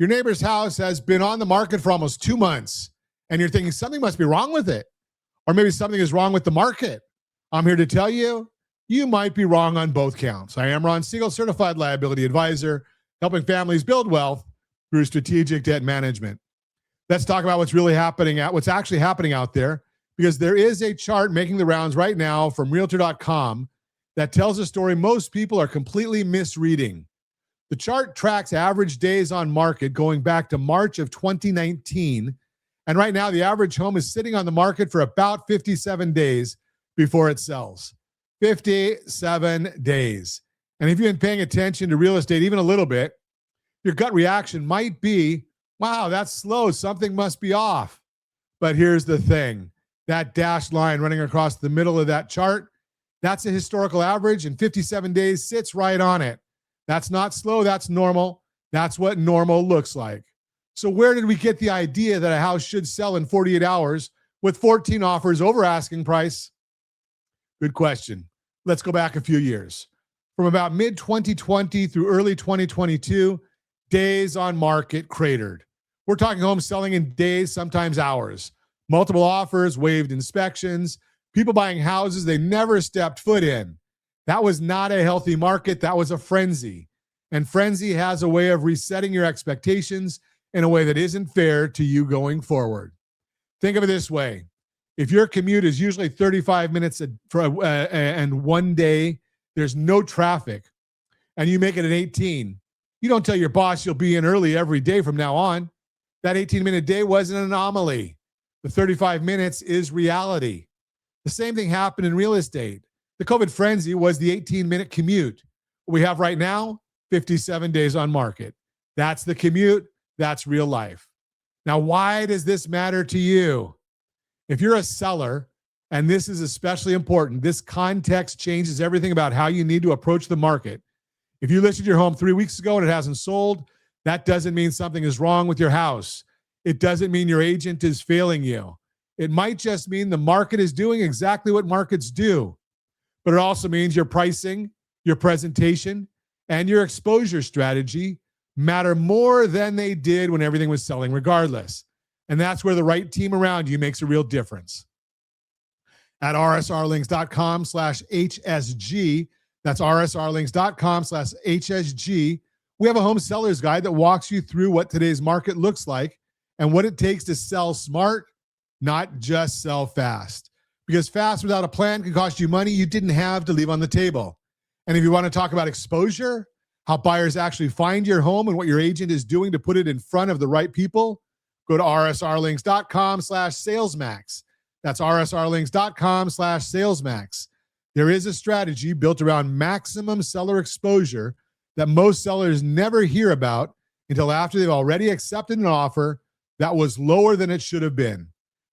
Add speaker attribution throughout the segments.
Speaker 1: Your neighbor's house has been on the market for almost 2 months, and you're thinking something must be wrong with it, or maybe something is wrong with the market. I'm here to tell you, you might be wrong on both counts. I am Ron Siegel, certified liability advisor, helping families build wealth through strategic debt management. Let's talk about what's actually happening out there, because there is a chart making the rounds right now from Realtor.com that tells a story most people are completely misreading. The chart tracks average days on market going back to March of 2019. And right now, the average home is sitting on the market for about 57 days before it sells. 57 days. And if you've been paying attention to real estate even a little bit, your gut reaction might be, wow, that's slow. Something must be off. But here's the thing. That dashed line running across the middle of that chart, that's a historical average, and 57 days sits right on it. That's not slow. That's normal. That's what normal looks like. So where did we get the idea that a house should sell in 48 hours with 14 offers over asking price? Good question. Let's go back a few years. From about mid-2020 through early 2022, days on market cratered. We're talking homes selling in days, sometimes hours. Multiple offers, waived inspections, people buying houses they never stepped foot in. That was not a healthy market. That was a frenzy. And frenzy has a way of resetting your expectations in a way that isn't fair to you going forward. Think of it this way. If your commute is usually 35 minutes and one day there's no traffic, and you make it an 18, you don't tell your boss you'll be in early every day from now on. That 18-minute day was an anomaly. The 35 minutes is reality. The same thing happened in real estate. The COVID frenzy was the 18-minute commute. What we have right now, 57 days on market. That's the commute. That's real life. Now, why does this matter to you? If you're a seller, and this is especially important, this context changes everything about how you need to approach the market. If you listed your home 3 weeks ago and it hasn't sold, that doesn't mean something is wrong with your house. It doesn't mean your agent is failing you. It might just mean the market is doing exactly what markets do. But it also means your pricing, your presentation, and your exposure strategy matter more than they did when everything was selling regardless. And that's where the right team around you makes a real difference. At rsrlinks.com/HSG, that's rsrlinks.com/HSG, we have a home seller's guide that walks you through what today's market looks like and what it takes to sell smart, not just sell fast. Because fast without a plan can cost you money you didn't have to leave on the table. And if you want to talk about exposure, how buyers actually find your home and what your agent is doing to put it in front of the right people, go to rsrlinks.com/salesmax. That's rsrlinks.com/salesmax. There is a strategy built around maximum seller exposure that most sellers never hear about until after they've already accepted an offer that was lower than it should have been.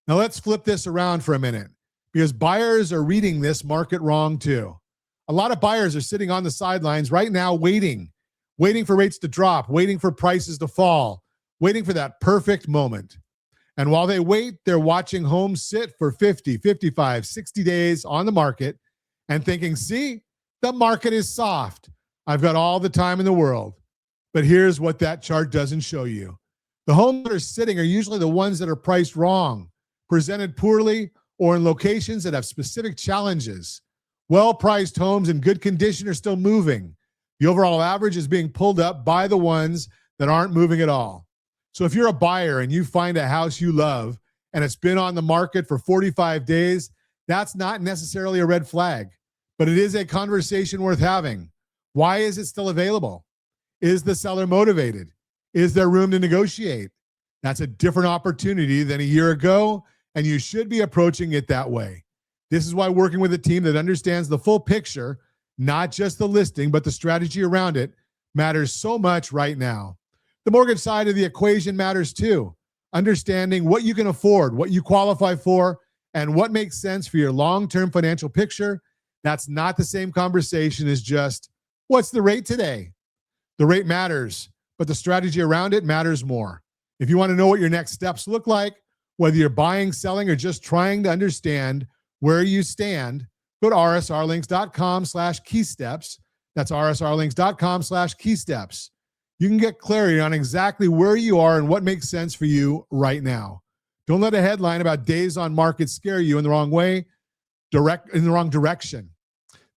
Speaker 1: Now let's flip this around for a minute, because buyers are reading this market wrong too. A lot of buyers are sitting on the sidelines right now waiting for rates to drop, waiting for prices to fall, waiting for that perfect moment. And while they wait, they're watching homes sit for 50, 55, 60 days on the market and thinking, see, the market is soft. I've got all the time in the world. But here's what that chart doesn't show you. The homes that are sitting are usually the ones that are priced wrong, presented poorly, or in locations that have specific challenges. Well-priced homes in good condition are still moving. The overall average is being pulled up by the ones that aren't moving at all. So if you're a buyer and you find a house you love and it's been on the market for 45 days, that's not necessarily a red flag, but it is a conversation worth having. Why is it still available? Is the seller motivated? Is there room to negotiate? That's a different opportunity than a year ago, and you should be approaching it that way. This is why working with a team that understands the full picture, not just the listing, but the strategy around it, matters so much right now. The mortgage side of the equation matters too. Understanding what you can afford, what you qualify for, and what makes sense for your long-term financial picture. That's not the same conversation as just, what's the rate today? The rate matters, but the strategy around it matters more. If you want to know what your next steps look like, whether you're buying, selling, or just trying to understand where you stand, go to rsrlinks.com/keysteps. That's rsrlinks.com/keysteps. You can get clarity on exactly where you are and what makes sense for you right now. Don't let a headline about days on market scare you in the wrong way, in the wrong direction.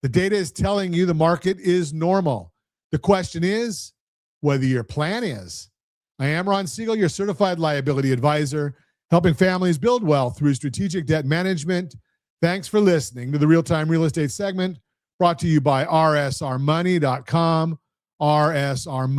Speaker 1: The data is telling you the market is normal. The question is whether your plan is. I am Ron Siegel, your certified liability advisor, helping families build wealth through strategic debt management. Thanks for listening to the Real-Time Real Estate segment brought to you by rsrmoney.com, rsrmoney.com.